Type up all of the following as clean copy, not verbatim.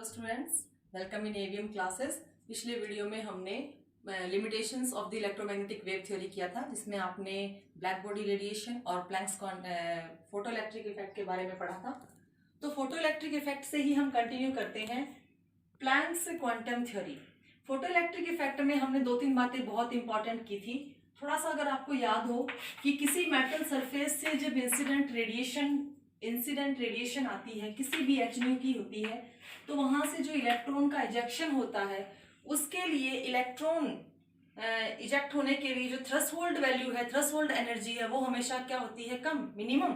Students, welcome in AVM classes. पिछले video में हमने limitations of the electromagnetic wave theory किया था, जिसमें आपने ब्लैक बॉडी रेडिएशन और प्लैंक्स फोटो इलेक्ट्रिक इफेक्ट के बारे में पढ़ा था। तो फोटो इलेक्ट्रिक इफेक्ट से ही हम कंटिन्यू करते हैं Planck's quantum theory. Photo electric effect में हमने दो तीन बातें बहुत इंपॉर्टेंट की थी। थोड़ा सा अगर आपको याद हो कि किसी मेटल सरफेस से जब इंसिडेंट रेडिएशन आती है, किसी भी एचन्यू की होती है, तो वहां से जो इलेक्ट्रॉन का इजेक्शन होता है, उसके लिए इलेक्ट्रॉन इजेक्ट होने के लिए जो थ्रेशोल्ड वैल्यू है, थ्रेशोल्ड एनर्जी है, वो हमेशा क्या होती है? कम, मिनिमम।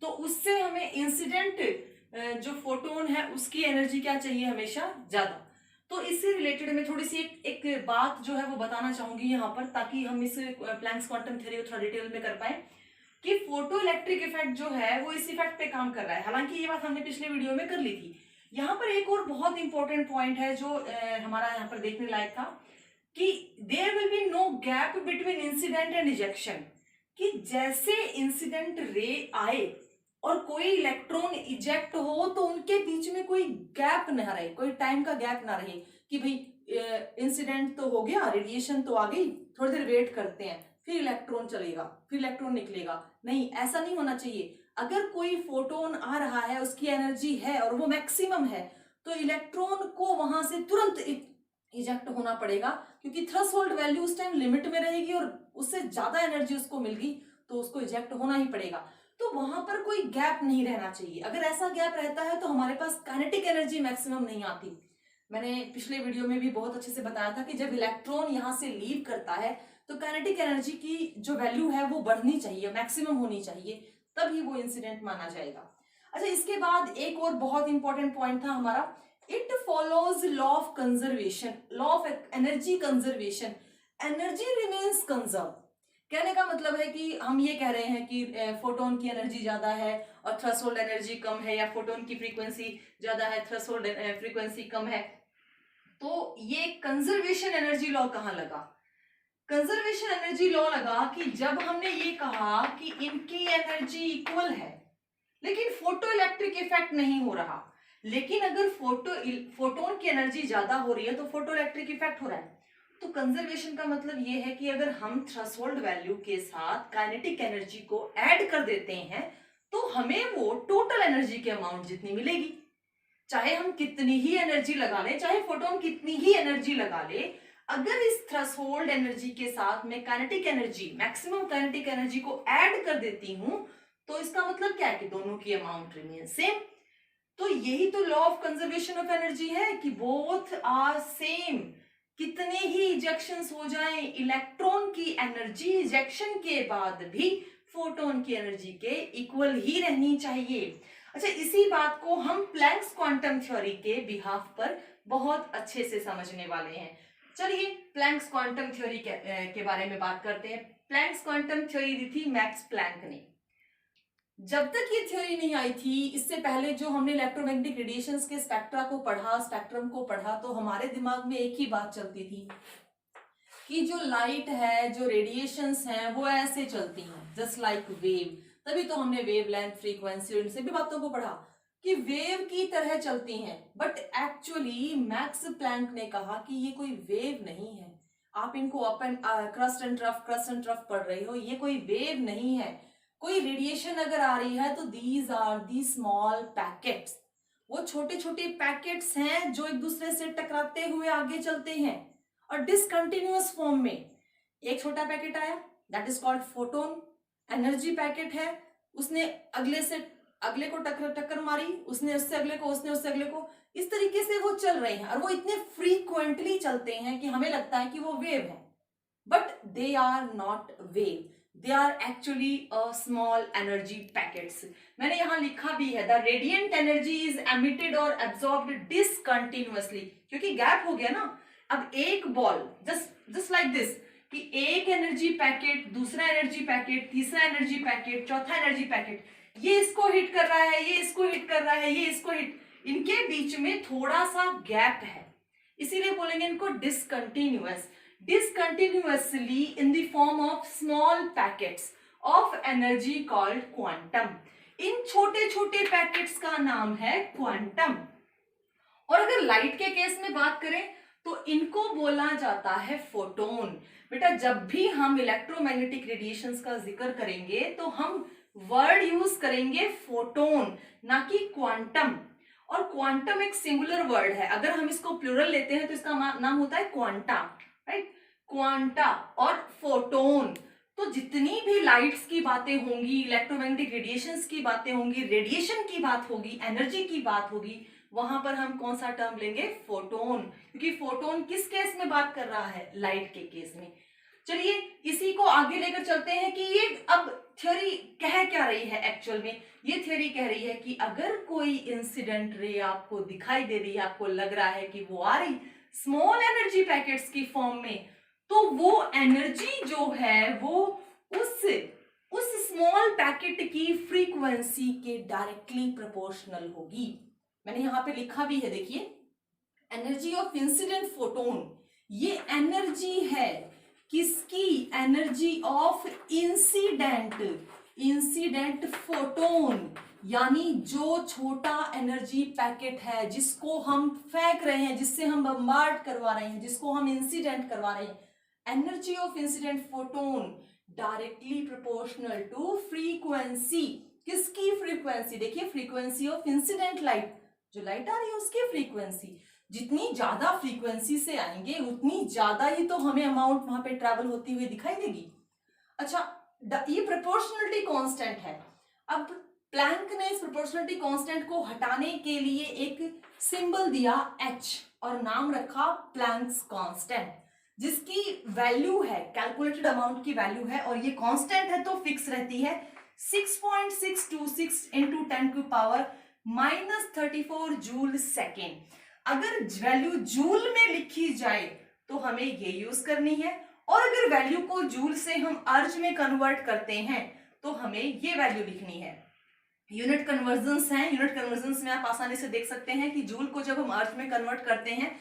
तो उससे हमें इंसिडेंट जो फोटोन है उसकी एनर्जी क्या चाहिए? हमेशा ज्यादा। तो इससे रिलेटेड मैं थोड़ी सी एक बात जो है वो बताना चाहूंगी यहाँ पर, ताकि हम इस प्लैंक्स क्वांटम थ्योरी को थोड़ा डिटेल में कर पाए कि फोटो इलेक्ट्रिक इफेक्ट जो है वो इस इफेक्ट पे काम कर रहा है। हालांकि ये बात हमने पिछले वीडियो में कर ली थी। यहाँ पर एक और बहुत इंपॉर्टेंट पॉइंट है जो हमारा यहाँ पर देखने लायक था कि there will be no gap between incident and ejection. कि जैसे इंसिडेंट रे आए और कोई इलेक्ट्रॉन इजेक्ट हो तो उनके बीच में कोई गैप ना रहे, कोई टाइम का गैप ना रहे कि भाई इंसिडेंट तो हो गया, रेडिएशन तो आ गई, थोड़ी देर वेट करते हैं, फिर इलेक्ट्रॉन चलेगा, फिर इलेक्ट्रॉन निकलेगा। नहीं, ऐसा नहीं होना चाहिए। अगर कोई फोटोन आ रहा है, उसकी एनर्जी है और वो मैक्सिमम है, तो इलेक्ट्रॉन को वहां से तुरंत इजेक्ट होना पड़ेगा, क्योंकि थ्रेशोल्ड वैल्यू उस टाइम लिमिट में रहेगी और उससे ज्यादा एनर्जी उसको मिल गई तो उसको इजेक्ट होना ही पड़ेगा। तो वहां पर कोई गैप नहीं रहना चाहिए। अगर ऐसा गैप रहता है तो हमारे पास काइनेटिक एनर्जी मैक्सिमम नहीं आती। मैंने पिछले वीडियो में भी बहुत अच्छे से बताया था कि जब इलेक्ट्रॉन यहाँ से लीव करता है तो काइनेटिक एनर्जी की जो वैल्यू है वो बढ़नी चाहिए, मैक्सिमम होनी चाहिए, तभी वो इंसिडेंट माना जाएगा। अच्छा, इसके बाद एक और बहुत इंपॉर्टेंट पॉइंट था हमारा, it follows law of conservation, law of energy conservation. Energy remains conserve. कहने का मतलब है कि हम ये कह रहे हैं कि फोटोन की एनर्जी ज्यादा है और थ्रेशोल्ड एनर्जी कम है, या फोटोन की फ्रीक्वेंसी ज्यादा है, थ्रेशोल्ड फ्रीक्वेंसी कम है। तो ये कंजर्वेशन एनर्जी लॉ कहाँ लगा? कंजर्वेशन एनर्जी लॉ लगा कि जब हमने ये कहा कि इनकी एनर्जी इक्वल है लेकिन फोटो इलेक्ट्रिक इफेक्ट नहीं हो रहा, लेकिन अगर फोटोन की एनर्जी ज्यादा हो रही है तो फोटो इलेक्ट्रिक इफेक्ट हो रहा है। तो कंजर्वेशन का मतलब ये है कि अगर हम थ्रेशोल्ड वैल्यू के साथ काइनेटिक एनर्जी को ऐड कर देते हैं तो हमें वो टोटल एनर्जी के अमाउंट जितनी मिलेगी। चाहे हम कितनी ही एनर्जी लगा ले, चाहे फोटोन कितनी ही एनर्जी लगा ले, अगर इस थ्रेशोल्ड एनर्जी के साथ मैं kinetic energy, maximum kinetic energy को ऐड कर देती हूं, तो इसका मतलब क्या है कि दोनों की अमाउंट रिमेन सेम। तो यही तो law of conservation of energy है कि बोथ आर सेम। कितने ही इजेक्शंस हो जाएं, इलेक्ट्रॉन की एनर्जी इजेक्शन के बाद भी फोटोन की एनर्जी के इक्वल ही रहनी चाहिए। अच्छा, इसी बात को हम प्लैंक्स क्वांटम थ्योरी के बिहाफ पर बहुत अच्छे से समझने वाले हैं। चलिए प्लैंक्स क्वांटम थ्योरी के बारे में बात करते हैं। प्लैंक्स क्वांटम थ्योरी दी थी मैक्स प्लैंक ने। जब तक ये थ्योरी नहीं आई थी, इससे पहले जो हमने इलेक्ट्रोमैग्नेटिक रेडिएशंस के स्पेक्ट्रम को पढ़ा, तो हमारे दिमाग में एक ही बात चलती थी कि जो लाइट है, जो रेडिएशंस हैं, वो ऐसे चलती हैं जस्ट लाइक वेव। तभी तो हमने वेव लेंथ, फ्रीक्वेंसी, इन सभी बातों को पढ़ा कि वेव की तरह चलती हैं। बट एक्चुअली मैक्स प्लैंक ने कहा कि ये कोई वेव नहीं है। आप इनको क्रस्ट एंड ट्रफ पढ़ रहे हो, ये कोई वेव नहीं है। कोई रेडिएशन अगर आ रही है तो these are the small packets. वो छोटे छोटे पैकेट्स हैं जो एक दूसरे से टकराते हुए आगे चलते हैं और डिसकंटिन्यूअस फॉर्म में। एक छोटा पैकेट आया, that is called photon, energy packet है, उसने अगले को टक्कर मारी, उसने उससे अगले को, उसने उससे अगले को, इस तरीके से वो चल रहे हैं और वो इतने फ्रीक्वेंटली चलते हैं कि हमें लगता है कि वो वेव है, but they are not wave, they are actually small energy packets. मैंने यहां लिखा भी है, the radiant energy is emitted और एब्जॉर्ब्ड डिसकंटिन्यूअसली, क्योंकि गैप हो गया ना। अब एक बॉल जस्ट लाइक दिस, कि एक एनर्जी पैकेट, दूसरा एनर्जी पैकेट, तीसरा एनर्जी पैकेट, चौथा एनर्जी पैकेट, ये इसको हिट कर रहा है, ये इसको हिट कर रहा है, ये इसको हिट, इनके बीच में थोड़ा सा गैप है, इसीलिए बोलेंगे इनको discontinuous. Discontinuously in the form of small packets of energy called quantum. इन छोटे छोटे पैकेट्स का नाम है क्वांटम। और अगर लाइट के केस में बात करें तो इनको बोला जाता है फोटोन। बेटा जब भी हम इलेक्ट्रोमैग्नेटिक रेडिएशंस का जिक्र करेंगे तो हम वर्ड यूज करेंगे फोटोन, ना कि क्वांटम। और क्वांटम एक सिंगुलर वर्ड है, अगर हम इसको प्लूरल लेते हैं तो इसका नाम होता है क्वांटा, राइट। क्वांटा और फोटोन। तो जितनी भी लाइट्स की बातें होंगी, इलेक्ट्रोमैग्नेटिक रेडिएशंस की बातें होंगी, रेडिएशन की बात होगी, एनर्जी की बात होगी, वहां पर हम कौन सा टर्म लेंगे? फोटोन। क्योंकि फोटोन किस केस में बात कर रहा है? लाइट के केस में। चलिए इसी को आगे लेकर चलते हैं कि ये अब थ्योरी कह क्या रही है एक्चुअल में। ये थ्योरी कह रही है कि अगर कोई इंसिडेंट रे आपको दिखाई दे रही है, आपको लग रहा है कि वो आ रही स्मॉल एनर्जी पैकेट्स की फॉर्म में, तो वो एनर्जी जो है वो उस स्मॉल पैकेट की फ्रीक्वेंसी के डायरेक्टली प्रोपोर्शनल होगी। मैंने यहां पे लिखा भी है, देखिए, एनर्जी ऑफ इंसिडेंट फोटोन। ये एनर्जी है किसकी? एनर्जी ऑफ इंसिडेंट फोटोन, यानी जो छोटा एनर्जी पैकेट है जिसको हम फेंक रहे हैं, जिससे हम बम्बार्ड करवा रहे हैं, जिसको हम इंसिडेंट करवा रहे हैं, energy of incident photon directly proportional to frequency. किसकी फ्रीक्वेंसी? देखिए, फ्रीक्वेंसी ऑफ इंसिडेंट लाइट, जो लाइट आ रही है उसकी फ्रीक्वेंसी। जितनी ज्यादा फ्रीक्वेंसी से आएंगे उतनी ज्यादा ही तो हमें अमाउंट वहां पे ट्रैवल होती हुई दिखाई देगी। अच्छा, ये प्रोपोर्शनलिटी कांस्टेंट है। अब प्लैंक ने इस प्रोपोर्शनलिटी कांस्टेंट को हटाने के लिए एक सिंबल दिया H और नाम रखा प्लैंक्स कांस्टेंट, जिसकी वैल्यू है, कैलकुलेटेड अमाउंट की वैल्यू है, और ये कांस्टेंट है तो फिक्स रहती है 6.626 इंटू 10 की पावर -34 जूल सेकेंड। अगर वैल्यू जूल में लिखी जाए तो हमें ये यूज करनी है, और अगर वैल्यू को जूल से हम अर्ज में कन्वर्ट करते हैं तो हमें ये वैल्यू लिखनी है। यूनिट कन्वर्जन्स हैं, यूनिट कन्वर्जन्स में आप आसानी से देख सकते हैं कि जूल को जब हम अर्ज में कन्वर्ट करते हैं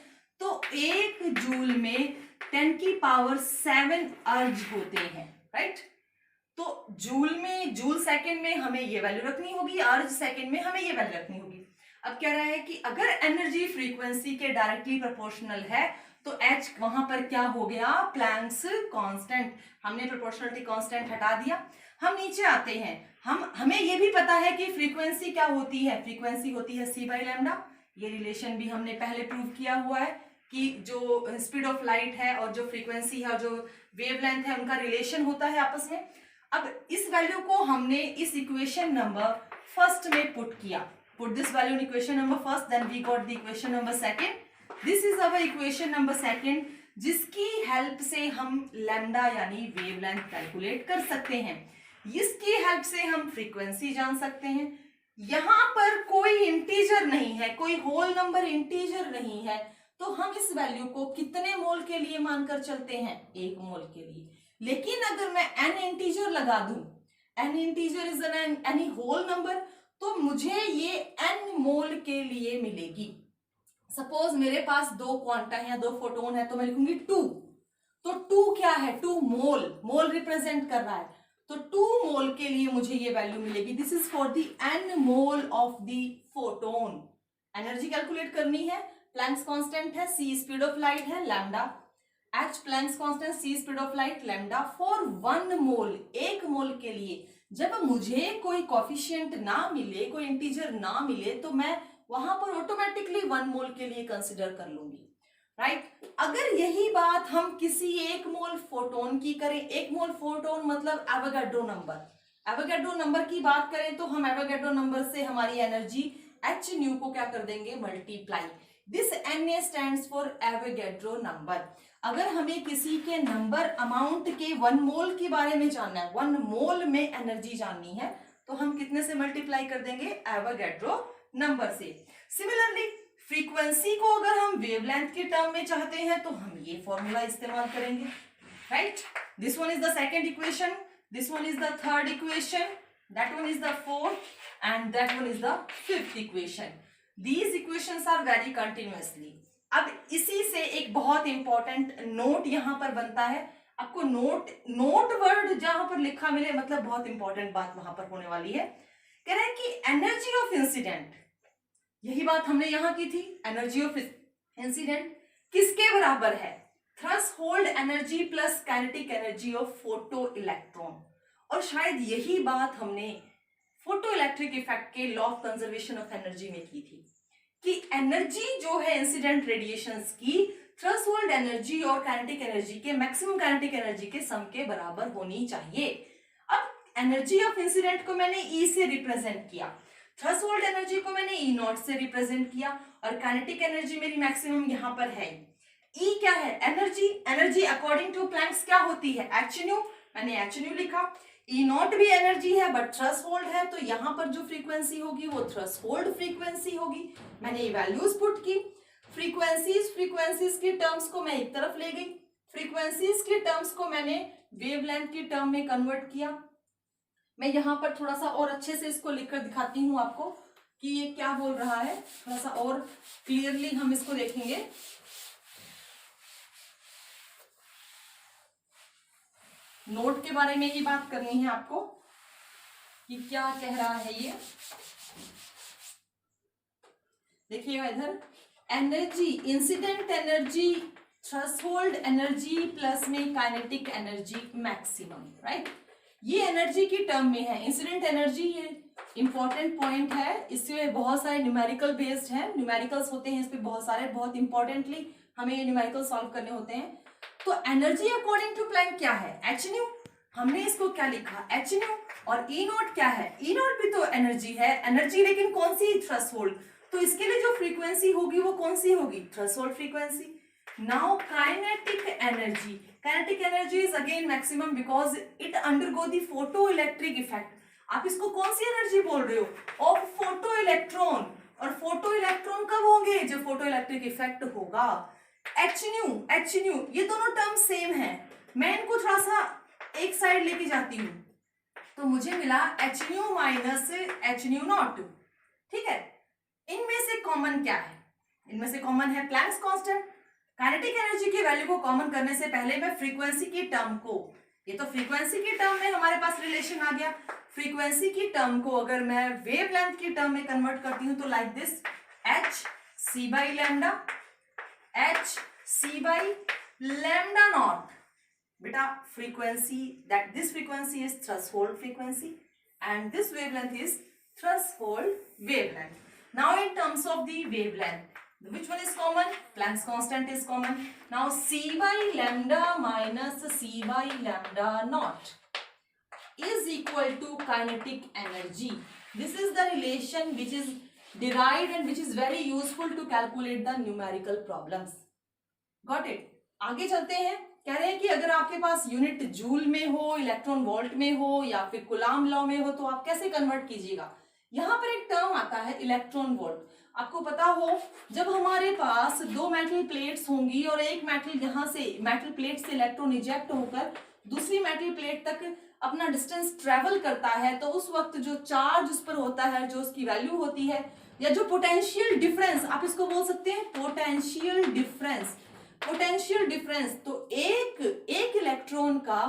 तो 1 जूल में 10 की पावर 7 अर्ज होते हैं, राइट। तो जूल में, जूल सेकंड में हमें ये वैल्यू रखनी होगी, अर्ज सेकंड में हमें ये वैल्यू रखनी होगी। अब कह रहा है कि अगर एनर्जी फ्रीक्वेंसी के डायरेक्टली प्रोपोर्शनल है तो H वहां पर क्या हो गया? Planck's constant. हमने प्रोपोर्शनलिटी कांस्टेंट हटा दिया। हम नीचे आते हैं, हमें ये भी पता है कि फ्रीक्वेंसी क्या होती है? फ्रीक्वेंसी होती है c/λ। ये रिलेशन भी हमने पहले प्रूव किया हुआ है कि जो स्पीड ऑफ लाइट है और जो फ्रीक्वेंसी है और जो वेवलेंथ है उनका रिलेशन होता है आपस में। अब इस वैल्यू को हमने इस इक्वेशन नंबर फर्स्ट में पुट किया। Put this value in equation number first, then we got the equation number second. This is our equation number second, जिसकी हेल्प से हम लैम्डा यानी वेवलेंथ कैलकुलेट कर सकते हैं। इसकी हेल्प से हम फ्रीक्वेंसी जान सकते हैं। यहां पर कोई इंटीजर नहीं है, कोई होल नंबर इंटीजर नहीं है, तो हम इस वैल्यू को कितने मोल के लिए मानकर चलते हैं? 1 मोल के लिए। लेकिन अगर मैं n इंटीजर लगा दूं, n integer is any whole number, तो मुझे ये n मोल के लिए मिलेगी। सपोज मेरे पास 2 क्वांटा है, 2 फोटोन है, तो मैं लिखूंगी 2। तो 2 क्या है? 2 मोल, मोल रिप्रेजेंट कर रहा है, तो 2 मोल के लिए मुझे ये वैल्यू मिलेगी। This is for the n mole of the photon. Energy calculate करनी है, प्लैंक्स कांस्टेंट है, c स्पीड ऑफ लाइट है, lambda. H Planck's constant, c speed of light, lambda for 1 मोल, 1 मोल के लिए। जब मुझे कोई कोफिशिएंट ना मिले, कोई इंटीजर ना मिले, तो मैं वहां पर ऑटोमेटिकली 1 मोल के लिए कंसिडर कर लूंगी, राइट। अगर यही बात हम किसी 1 मोल फोटोन की करें, 1 मोल फोटोन मतलब एवोगाड्रो नंबर, एवोगाड्रो नंबर की बात करें तो हम एवोगाड्रो नंबर से हमारी एनर्जी h न्यू को क्या कर देंगे? Multiply. This Na stands for Avogadro number. अगर हमें किसी के नंबर अमाउंट के 1 मोल के बारे में जानना है, 1 मोल में एनर्जी जाननी है, तो हम कितने से मल्टीप्लाई कर देंगे? एवोगाड्रो नंबर से। सिमिलरली फ्रीक्वेंसी को अगर हम वेवलेंथ के टर्म में चाहते हैं तो हम ये फॉर्मूला इस्तेमाल करेंगे, right. This one is the second equation, this one is the third equation, that one is the fourth and that one is the fifth equation. These equations are very continuously. अब इसी से एक बहुत important note यहां पर बनता है। आपको नोट वर्ड जहां पर लिखा मिले, मतलब बहुत इंपॉर्टेंट बात वहां पर होने वाली है। कह रहे हैं कि एनर्जी ऑफ इंसिडेंट, यही बात हमने यहाँ की थी। एनर्जी ऑफ इंसिडेंट किसके बराबर है? Threshold energy plus kinetic energy of photo electron. और शायद यही बात हमने फोटो इलेक्ट्रिक इफेक्ट के law of conservation of energy में की थी कि एनर्जी जो है इंसिडेंट रेडिएशंस की थ्रेशोल्ड एनर्जी और काइनेटिक एनर्जी के मैक्सिमम काइनेटिक एनर्जी के सम के बराबर होनी चाहिए। अब एनर्जी ऑफ इंसिडेंट को मैंने ई से रिप्रेजेंट किया, थ्रेशोल्ड एनर्जी को मैंने ई नॉट से रिप्रेजेंट किया और काइनेटिक एनर्जी मेरी मैक्सिमम यहाँ पर है। ई क्या है? Energy. Energy according to Planck's क्या होती है? H nu. मैंने एच न्यू लिखा। ई नॉट भी एनर्जी है बट थ्रेशोल्ड है, तो यहाँ पर जो फ्रीक्वेंसी होगी वो थ्रेशोल्ड फ्रीक्वेंसी होगी। मैंने ये वैल्यूज पुट की। फ्रीक्वेंसीज की टर्म्स को मैं एक तरफ ले गई, फ्रीक्वेंसीज की टर्म्स को मैंने वेवलेंथ की टर्म में कन्वर्ट किया। मैं यहाँ पर थोड़ा सा और अच्छे से इसको लिखकर दिखाती हूँ आपको कि ये क्या बोल रहा है, थोड़ा सा और क्लियरली हम इसको देखेंगे। नोट के बारे में ही बात करनी है आपको कि क्या कह रहा है ये। देखिएगा इधर, energy, incident energy, threshold energy plus में काइनेटिक एनर्जी मैक्सिमम, राइट। ये एनर्जी की टर्म में है। इंसिडेंट एनर्जी ये इंपॉर्टेंट पॉइंट है, इसमें बहुत सारे न्यूमेरिकल बेस्ड है, न्यूमेरिकल्स होते हैं इस पे बहुत सारे, बहुत इंपॉर्टेंटली हमें ये न्यूमेरिकल सॉल्व करने होते हैं। तो एनर्जी अकॉर्डिंग टू प्लैंक क्या है? H new. हमने इसको क्या लिखा? H new. और ई नॉट क्या है? ई नॉट भी तो एनर्जी है, एनर्जी लेकिन कौन सी? थ्रेशोल्ड। तो इसके लिए जो फ्रीक्वेंसी होगी वो कौन सी होगी? Threshold frequency. Now kinetic energy, kinetic energy is again maximum because it undergo the photo electric effect. आप इसको कौन सी एनर्जी बोल रहे हो? Of photo electron. और फोटो इलेक्ट्रॉन कब होंगे? जब फोटो इलेक्ट्रिक इफेक्ट होगा। एच न्यू, ये दोनों टर्म सेम है। मैं इनको थोड़ा सा एक साइड लेके जाती हूँ तो मुझे मिला H new minus H new not, ठीक है। इनमें से कॉमन क्या है? इनमें से कॉमन है प्लैंक्स कांस्टेंट। काइनेटिक एनर्जी की वैल्यू को कॉमन करने से पहले मैं फ्रीक्वेंसी की टर्म को, ये तो फ्रीक्वेंसी की टर्म में हमारे पास रिलेशन आ गया, फ्रीक्वेंसी की टर्म को अगर मैं वेवलेंथ की टर्म में कन्वर्ट करती हूं तो like this, H C by lambda, H C by lambda naught. बेटा frequency, that this frequency is threshold frequency and this wavelength is threshold wavelength. Now in terms of the wavelength, which one is common? Planck's constant is common. Now c by lambda minus c by lambda naught is equal to kinetic energy. This is the relation which is derived and which is very useful to calculate the numerical problems. Got it? आगे चलते हैं। कह रहे हैं कि अगर आपके पास unit joule में हो, इलेक्ट्रॉन वोल्ट में हो या फिर कूलाम लॉ में हो तो आप कैसे कन्वर्ट कीजिएगा। यहाँ पर एक टर्म आता है इलेक्ट्रॉन वोल्ट। आपको पता हो जब हमारे पास दो मेटल प्लेट्स होंगी और एक मेटल यहाँ से मेटल प्लेट से इलेक्ट्रॉन इजेक्ट होकर दूसरी मेटल प्लेट तक अपना डिस्टेंस ट्रेवल करता है तो उस वक्त जो चार्ज उस पर होता है, जो उसकी वैल्यू होती है या जो पोटेंशियल डिफरेंस, आप इसको बोल सकते हैं पोटेंशियल डिफरेंस। पोटेंशियल डिफरेंस तो एक इलेक्ट्रॉन का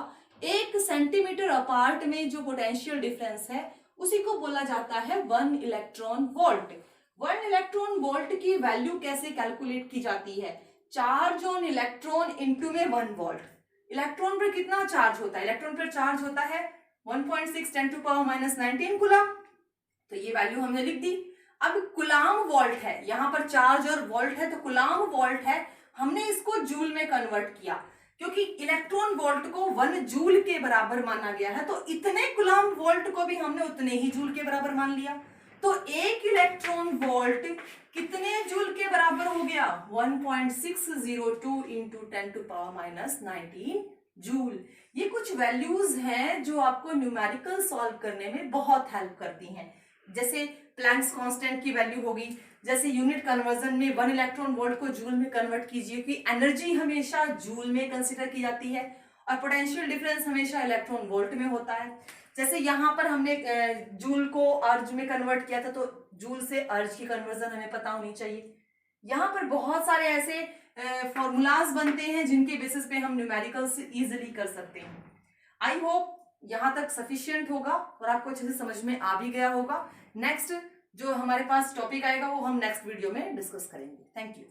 1 सेंटीमीटर अपार्ट में जो पोटेंशियल डिफरेंस है उसी को बोला जाता है 1 इलेक्ट्रॉन वोल्ट। 1 इलेक्ट्रॉन वोल्ट की वैल्यू कैसे कैलकुलेट की जाती है? चार्ज ऑन इलेक्ट्रॉन इनटू में 1 वोल्ट। इलेक्ट्रॉन पर कितना चार्ज होता है? इलेक्ट्रॉन पर चार्ज होता है 1.6 10 टू पावर माइनस 19 कूलाम। तो ये वैल्यू हमने लिख दी। अब कूलाम वोल्ट है, यहाँ पर चार्ज और वोल्ट है तो कूलाम वोल्ट है, हमने इसको जूल में कन्वर्ट किया क्योंकि इलेक्ट्रॉन वोल्ट को 1 जूल के बराबर माना गया है तो इतने कूलाम वोल्ट को भी हमने उतने ही जूल के बराबर मान लिया। तो एक इलेक्ट्रॉन वोल्ट कितने जूल के बराबर हो गया? 1.602 into 10 to power minus 19 joule. ये कुछ वैल्यूज हैं जो आपको न्यूमेरिकल सॉल्व करने में बहुत हेल्प करती हैं। जैसे प्लैंक्स कांस्टेंट की वैल्यू होगी, जैसे यूनिट कन्वर्जन में 1 इलेक्ट्रॉन वोल्ट को जूल में कन्वर्ट कीजिए कि एनर्जी हमेशा जूल में कंसीडर की जाती है और पोटेंशियल डिफरेंस हमेशा इलेक्ट्रॉन वोल्ट में होता है। जैसे यहाँ पर हमने जूल को अर्ज में कन्वर्ट किया था तो जूल से अर्ज की कन्वर्जन हमें पता होनी चाहिए। यहाँ पर बहुत सारे ऐसे फॉर्मूलाज बनते हैं जिनके बेसिस पे हम न्यूमेरिकल्स इजीली कर सकते हैं। आई होप यहाँ तक सफिशिएंट होगा और आपको अच्छे से समझ में आ भी गया होगा। नेक्स्ट जो हमारे पास टॉपिक आएगा वो हम नेक्स्ट वीडियो में डिस्कस करेंगे। Thank you.